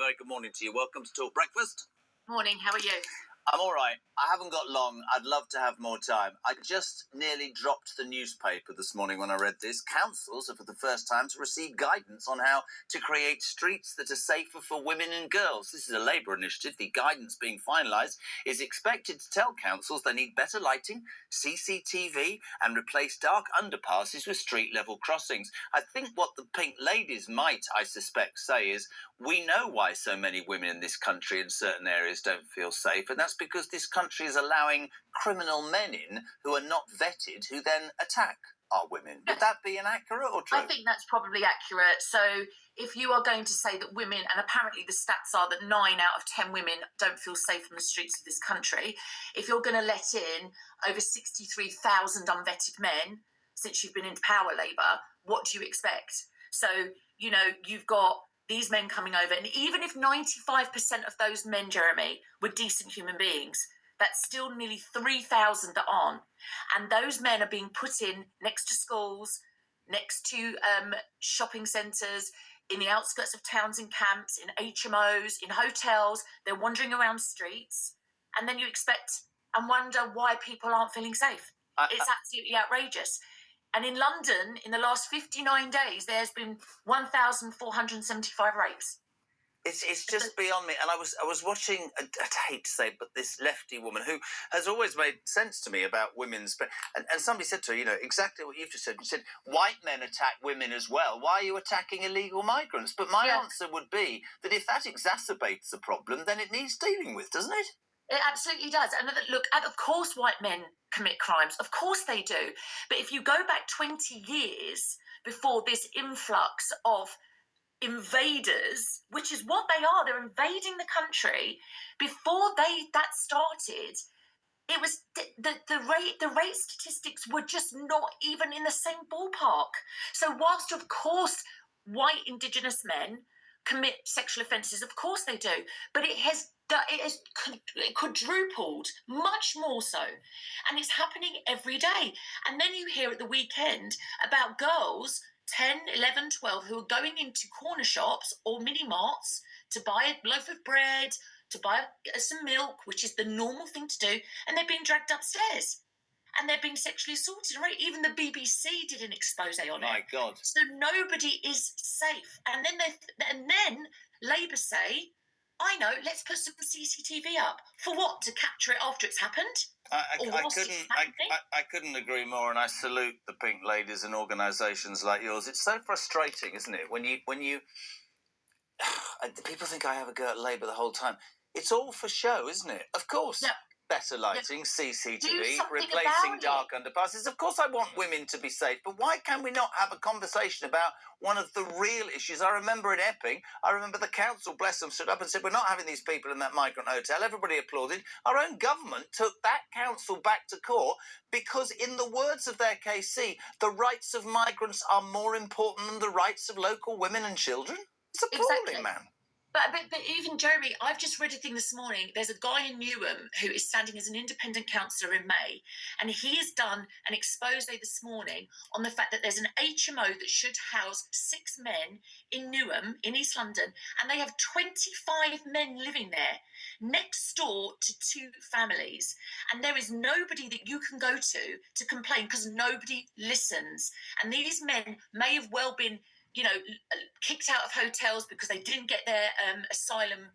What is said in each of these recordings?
very good morning to you. Welcome to Talk Breakfast. Morning, how are you? I'm all right. I haven't got long. I'd love to have more time. I just nearly dropped the newspaper this morning when I read this. Councils are for the first time to receive guidance on how to create streets that are safer for women and girls. This is a Labour initiative. The guidance being finalised is expected to tell councils they need better lighting, CCTV, and replace dark underpasses with street-level crossings. I think what the Pink Ladies might, I suspect, say is, we know why so many women in this country in certain areas don't feel safe, and that's because this country is allowing criminal men in who are not vetted, who then attack our women. Would that be inaccurate or true? I think that's probably accurate. So if you are going to say that women, and apparently the stats are that 9 out of 10 women don't feel safe on the streets of this country, if you're going to let in over 63,000 unvetted men since you've been into power, Labour, what do you expect? So, you know, you've got these men coming over, and even if 95% of those men, Jeremy, were decent human beings, that's still nearly 3,000 that aren't. And those men are being put in next to schools, next to shopping centres, in the outskirts of towns and camps, in HMOs, in hotels. They're wandering around streets. And then you expect and wonder why people aren't feeling safe. It's absolutely outrageous. And in London, in the last 59 days, there's been 1,475 rapes. It's just beyond me. And I was watching, I'd hate to say it, but this lefty woman who has always made sense to me about women's... And somebody said to her, you know, exactly what you've just said. You said, white men attack women as well. Why are you attacking illegal migrants? But my answer would be that if that exacerbates the problem, then it needs dealing with, doesn't it? It absolutely does. And look, of course white men commit crimes. Of course they do. But if you go back 20 years before this influx of invaders, which is what they are, they're invading the country, before that started, it was the rate statistics were just not even in the same ballpark. So whilst of course white Indigenous men commit sexual offences, of course they do, but it has quadrupled, much more so, and it's happening every day. And then you hear at the weekend about girls 10, 11, 12 who are going into corner shops or mini marts to buy a loaf of bread, to buy some milk, which is the normal thing to do, and they're being dragged upstairs and they're being sexually assaulted. Right? Even the BBC did an expose on it. My God! So nobody is safe. And then Labour say, I know, let's put some CCTV up. For what? To capture it after it's happened? I couldn't agree more, and I salute the Pink Ladies and organisations like yours. It's so frustrating, isn't it? When you people think I have a go at Labour the whole time. It's all for show, isn't it? Of course. Yeah. Better lighting, CCTV, replacing dark underpasses. Of course I want women to be safe, but why can we not have a conversation about one of the real issues? I remember in Epping, the council, bless them, stood up and said, we're not having these people in that migrant hotel. Everybody applauded. Our own government took that council back to court because, in the words of their KC, the rights of migrants are more important than the rights of local women and children. It's appalling, man. But even, Jeremy, I've just read a thing this morning. There's a guy in Newham who is standing as an independent councillor in May, and he has done an expose this morning on the fact that there's an HMO that should house 6 men in Newham, in East London, and they have 25 men living there, next door to 2 families. And there is nobody that you can go to complain because nobody listens. And these men may have well been, you know, kicked out of hotels because they didn't get their asylum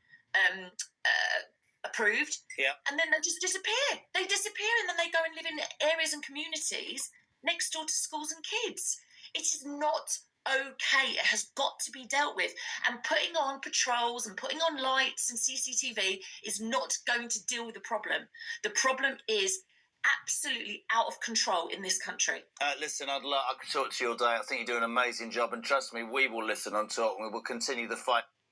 approved. Yeah. And then they just disappear. They disappear and then they go and live in areas and communities next door to schools and kids. It is not okay. It has got to be dealt with. And putting on patrols and putting on lights and CCTV is not going to deal with the problem. The problem is absolutely out of control in this country. Listen, I could talk to you all day. I think you do an amazing job, and trust me, we will listen on Talk, and we will continue the fight.